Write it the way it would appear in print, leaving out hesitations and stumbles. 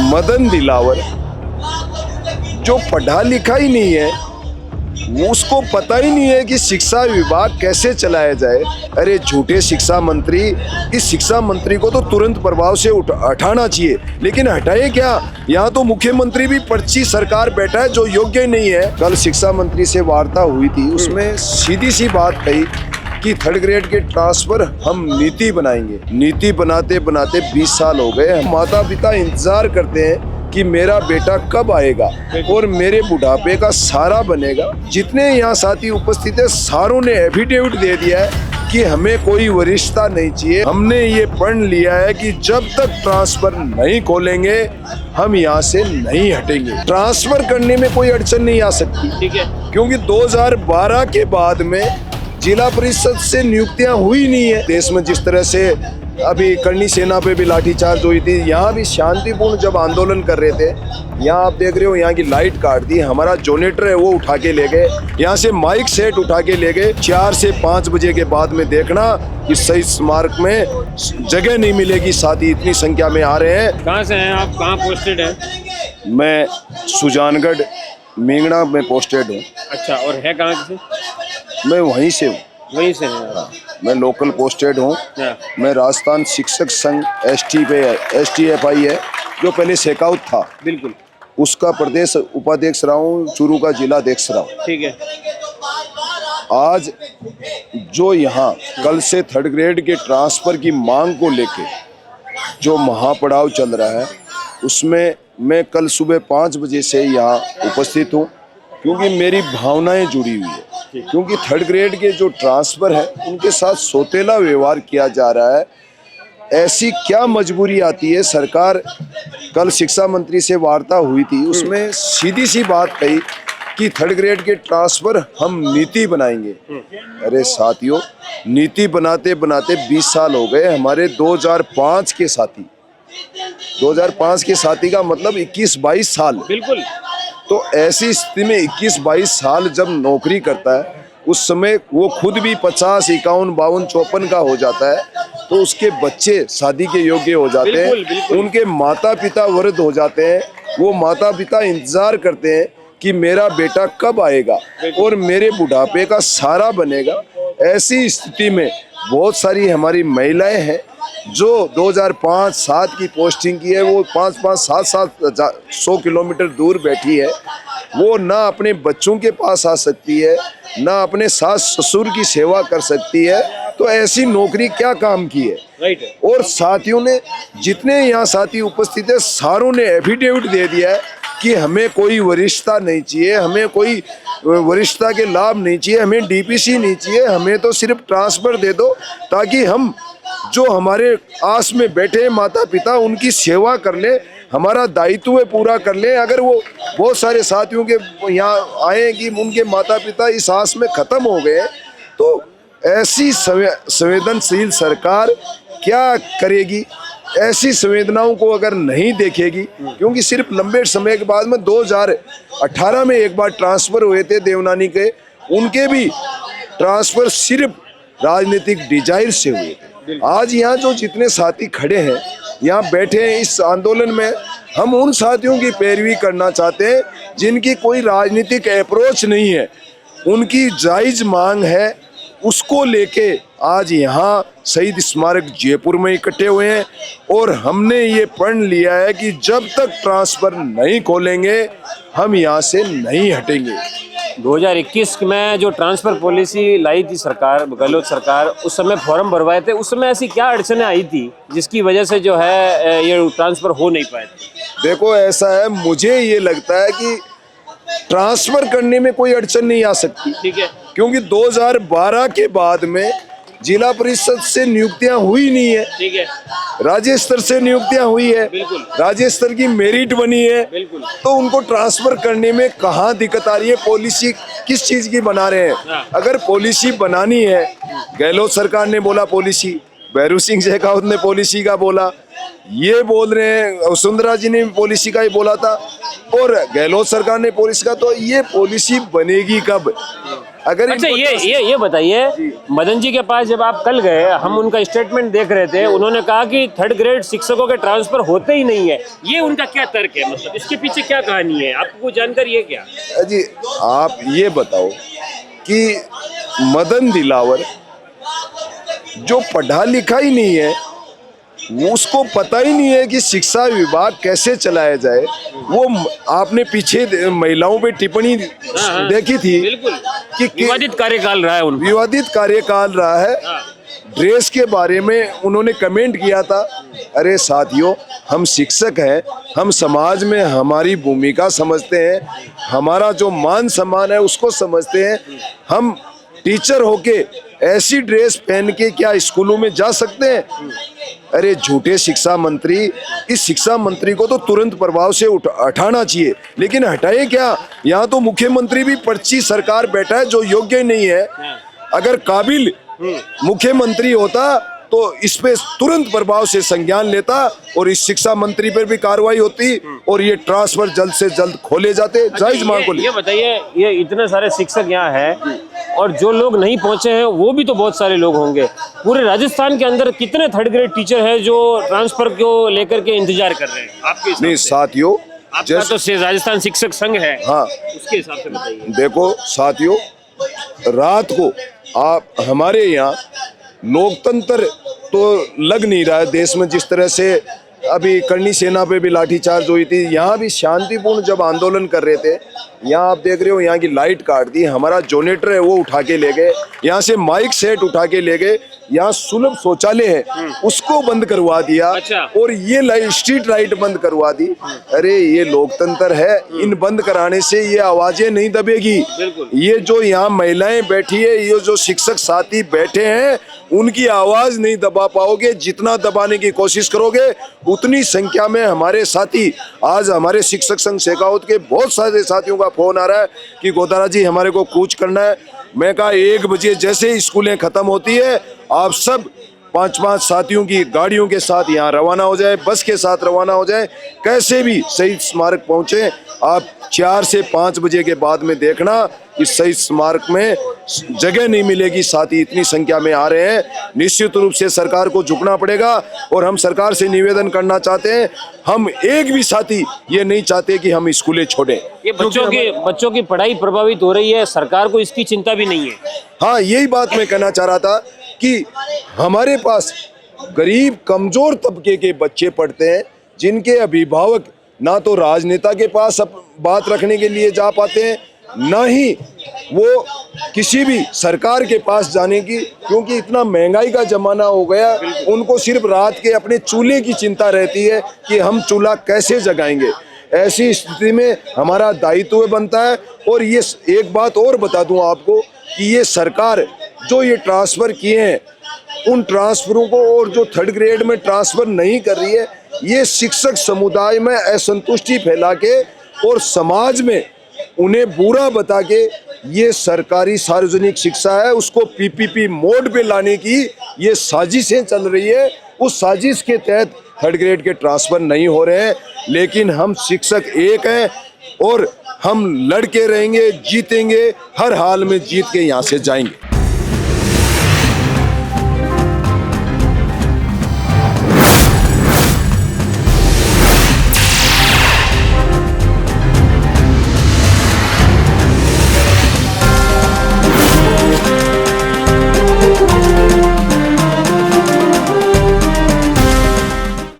मदन दिलावर जो पढ़ा लिखा ही नहीं है, वो उसको पता ही नहीं है कि शिक्षा विभाग कैसे चलाया जाए। अरे झूठे शिक्षा मंत्री, इस शिक्षा मंत्री को तो तुरंत प्रभाव से हटाना चाहिए, लेकिन हटाए क्या? यहाँ तो मुख्यमंत्री भी पर्ची सरकार बैठा है जो योग्य नहीं है। कल शिक्षा मंत्री से वार्ता हुई थी, उसमें सीधी सी बात कही कि थर्ड ग्रेड के ट्रांसफर हम नीति बनाएंगे। नीति बनाते बनाते 20 साल हो गए। माता पिता इंतजार करते हैं कि मेरा बेटा कब आएगा और मेरे बुढ़ापे का सहारा बनेगा। जितने यहाँ साथी उपस्थित है, सारों ने एफिडेविट दे दिया है कि हमें कोई वरिष्ठता नहीं चाहिए। हमने ये पढ़ लिया है कि जब तक ट्रांसफर नहीं खोलेंगे हम यहाँ से नहीं हटेंगे। ट्रांसफर करने में कोई अड़चन नहीं आ सकती, ठीक है, क्योंकि 2012 के बाद में जिला परिषद से नियुक्तियां हुई नहीं है। देश में जिस तरह से अभी करनी सेना पे भी लाठीचार्ज हुई थी, यहाँ भी शांतिपूर्ण जब आंदोलन कर रहे थे, यहाँ आप देख रहे हो यहाँ की लाइट काट दी, हमारा जनरेटर है वो उठा के ले गए, यहाँ से माइक सेट उठा के ले गए। 4 से 5 बजे के बाद में देखना कि शहीद स्मारक में जगह नहीं मिलेगी। साथ ही इतनी संख्या में आ रहे हैं। कहाँ से हैं आप, कहाँ पोस्टेड है? मैं सुजानगढ़ मेंगना में पोस्टेड हूँ। अच्छा, और है कहाँ से? मैं वहीं से हूँ। वहीं से हैं? हाँ, मैं लोकल पोस्टेड हूँ। मैं राजस्थान शिक्षक संघ STFI है, जो पहले शेकाउट था, बिल्कुल, उसका प्रदेश उपाध्यक्ष रहा हूँ, चूरू का जिला अध्यक्ष रहा हूँ। ठीक है। आज जो यहाँ कल से थर्ड ग्रेड के ट्रांसफर की मांग को लेके जो महापड़ाव चल रहा है, उसमें मैं कल सुबह 5 बजे से यहाँ उपस्थित हूँ, क्योंकि मेरी भावनाएं जुड़ी हुई है। क्योंकि थर्ड ग्रेड के जो ट्रांसफर है उनके साथ सौतेला व्यवहार किया जा रहा है। ऐसी क्या मजबूरी आती है? सरकार, कल शिक्षा मंत्री से वार्ता हुई थी, उसमें सीधी सी बात कही कि थर्ड ग्रेड के ट्रांसफर हम नीति बनाएंगे। अरे साथियों, नीति बनाते बनाते 20 साल हो गए। हमारे 2005 के साथी, 2005 के साथी का मतलब 21-22 साल। बिल्कुल। तो ऐसी स्थिति में 21-22 साल जब नौकरी करता है, उस समय वो खुद भी 50, 51, 52, 54 का हो जाता है, तो उसके बच्चे शादी के योग्य हो जाते हैं। बिल्कुल। उनके माता पिता वृद्ध हो जाते हैं। वो माता पिता इंतजार करते हैं कि मेरा बेटा कब आएगा और मेरे बुढ़ापे का सहारा बनेगा। ऐसी स्थिति में बहुत सारी हमारी महिलाएं हैं जो 2005-7 की पोस्टिंग की है, वो 5-5, 7-100 किलोमीटर दूर बैठी है। वो ना अपने बच्चों के पास आ सकती है, ना अपने सास ससुर की सेवा कर सकती है। तो ऐसी नौकरी क्या काम की है? राइट। और साथियों ने, जितने यहाँ साथी उपस्थित है, सारों ने एफिडेविट दे दिया है कि हमें कोई वरिष्ठता नहीं चाहिए, हमें कोई वरिष्ठता के लाभ नहीं चाहिए, हमें DPC नहीं चाहिए, हमें तो सिर्फ ट्रांसफर दे दो, ताकि हम जो हमारे आस में बैठे माता पिता उनकी सेवा कर ले, हमारा दायित्व पूरा कर ले। अगर वो बहुत सारे साथियों के यहाँ आए कि उनके माता पिता इस आस में खत्म हो गए, तो ऐसी संवेदनशील सरकार क्या करेगी? ऐसी संवेदनाओं को अगर नहीं देखेगी, क्योंकि सिर्फ लंबे समय के बाद में 2018 में एक बार ट्रांसफर हुए थे देवनानी के, उनके भी ट्रांसफर सिर्फ राजनीतिक डिजायर से हुए थे। आज यहाँ जो जितने साथी खड़े हैं, यहाँ बैठे हैं इस आंदोलन में, हम उन साथियों की पैरवी करना चाहते हैं जिनकी कोई राजनीतिक अप्रोच नहीं है, उनकी जायज मांग है, उसको लेके आज यहाँ शहीद स्मारक जयपुर में इकट्ठे हुए हैं। और हमने ये पढ़ लिया है कि जब तक ट्रांसफर नहीं खोलेंगे हम यहाँ से नहीं हटेंगे। 2021 में जो ट्रांसफर पॉलिसी लाई थी सरकार, गहलोत सरकार, उस समय फॉर्म भरवाए थे, उस समय ऐसी क्या अड़चनें आई थी जिसकी वजह से जो है ये ट्रांसफर हो नहीं पाए थे? देखो, ऐसा है, मुझे ये लगता है कि ट्रांसफर करने में कोई अड़चन नहीं आ सकती, ठीक है, क्योंकि 2012 के बाद में जिला परिषद से नियुक्तियां हुई नहीं है, ठीक है, राज्य स्तर से नियुक्तियां हुई है, बिल्कुल, राज्य स्तर की मेरिट बनी है, बिल्कुल, तो उनको ट्रांसफर करने में कहाँ दिक्कत आ रही है? पॉलिसी किस चीज की बना रहे हैं? अगर पॉलिसी बनानी है, गहलोत सरकार ने बोला पॉलिसी, भैरू सिंह शेखावत ने पॉलिसी का बोला, ये बोल रहे हैं, वसुंधरा जी ने पॉलिसी का ही बोला था, और गहलोत सरकार ने पॉलिसी का, तो ये पॉलिसी बनेगी कब? अगर अच्छा, इनको ये बताइए, मदन जी के पास जब आप कल गए, हम उनका स्टेटमेंट देख रहे थे, उन्होंने कहा कि थर्ड ग्रेड शिक्षकों के ट्रांसफर होते ही नहीं है। ये उनका क्या तर्क है, मतलब इसके पीछे क्या कहानी है, आपको जानकारी है क्या? जी आप ये बताओ कि मदन दिलावर जो पढ़ा लिखा ही नहीं है, उसको पता ही नहीं है कि शिक्षा विभाग कैसे चलाया जाए। वो आपने पीछे महिलाओं पे टिप्पणी देखी थी बिल्कुल, कि विवादित कार्यकाल रहा है उनका। विवादित कार्यकाल रहा है। ड्रेस के बारे में उन्होंने कमेंट किया था। अरे साथियों, हम शिक्षक हैं, हम समाज में हमारी भूमिका समझते हैं, हमारा जो मान सम्मान है उसको समझते हैं। हम टीचर होके ऐसी ड्रेस पहन के क्या स्कूलों में जा सकते हैं? अरे झूठे शिक्षा मंत्री, इस शिक्षा मंत्री को तो तुरंत प्रभाव से हटाना चाहिए, लेकिन हटाए क्या? यहाँ तो मुख्यमंत्री भी पर्ची सरकार बैठा है जो योग्य नहीं है। अगर काबिल मुख्यमंत्री होता तो इस पे तुरंत प्रभाव से संज्ञान लेता और इस शिक्षा मंत्री पर भी कार्रवाई होती और ये ट्रांसफर जल्द से जल्द खोले जाते। जायज मांग को ये बताइए, ये इतने सारे शिक्षक यहाँ हैं और जो लोग नहीं पहुंचे हैं वो भी तो बहुत सारे लोग होंगे। पूरे राजस्थान के अंदर कितने थर्ड ग्रेड टीचर हैं जो ट्रांसफर को लेकर के इंतजार कर रहे हैं आपके हिसाब नहीं से? साथियों, आपका तो राजस्थान शिक्षक संघ है, हाँ, उसके हिसाब से बताइए। देखो साथियों, रात को आप हमारे यहाँ लोकतंत्र तो लग नहीं रहा है देश में। जिस तरह से अभी करनी सेना पे भी लाठीचार्ज हुई थी, यहाँ भी शांतिपूर्ण जब आंदोलन कर रहे थे, यहाँ आप देख रहे हो यहाँ की लाइट काट दी, हमारा जनरेटर है वो उठा के ले गए, यहाँ से माइक सेट उठा के ले गए, यहाँ सुलभ शौचालय है उसको बंद करवा दिया। अच्छा। और ये लाइट, स्ट्रीट लाइट बंद करवा दी। अरे ये लोकतंत्र है, इन बंद कराने से ये आवाजें नहीं दबेगी। ये जो यहाँ महिलाएं बैठी है, ये जो शिक्षक साथी बैठे हैं, उनकी आवाज नहीं दबा पाओगे। जितना दबाने की कोशिश करोगे उतनी संख्या में हमारे साथी, आज हमारे शिक्षक संघ शेखावत के बहुत सारे साथियों का फोन आ रहा है कि गोदारा जी हमारे को कूच करना है। मैं कहा 1 बजे जैसे स्कूलें खत्म होती है आप सब 5-5 साथियों की गाड़ियों के साथ यहाँ रवाना हो जाए, बस के साथ रवाना हो जाए, कैसे भी शहीद स्मारक पहुंचे। आप 4 से 5 बजे के बाद में देखना इस शहीद स्मारक में जगह नहीं मिलेगी। साथी इतनी संख्या में आ रहे हैं, निश्चित रूप से सरकार को झुकना पड़ेगा। और हम सरकार से निवेदन करना चाहते हैं, हम एक भी साथी ये नहीं चाहते कि हम स्कूलें छोड़ें। ये बच्चों की पढ़ाई प्रभावित हो रही है, सरकार को इसकी चिंता भी नहीं है। हाँ, यही बात मैं कहना चाह रहा था कि हमारे पास गरीब कमजोर तबके के बच्चे पढ़ते हैं, जिनके अभिभावक ना तो राजनेता के पास बात रखने के लिए जा पाते हैं, ना ही वो किसी भी सरकार के पास जाने की, क्योंकि इतना महंगाई का जमाना हो गया, उनको सिर्फ रात के अपने चूल्हे की चिंता रहती है कि हम चूल्हा कैसे जगाएंगे। ऐसी स्थिति में हमारा दायित्व बनता है। और ये एक बात और बता दूं आपको कि ये सरकार जो ये ट्रांसफर किए हैं, उन ट्रांसफरों को और जो थर्ड ग्रेड में ट्रांसफर नहीं कर रही है, ये शिक्षक समुदाय में असंतुष्टि फैला के और समाज में उन्हें बुरा बता के ये सरकारी सार्वजनिक शिक्षा है उसको पीपीपी मोड पे लाने की ये साजिशें चल रही है। उस साजिश के तहत थर्ड ग्रेड के ट्रांसफर नहीं हो रहे हैं, लेकिन हम शिक्षक एक हैं और हम लड़के रहेंगे, जीतेंगे, हर हाल में जीत के यहाँ से जाएंगे।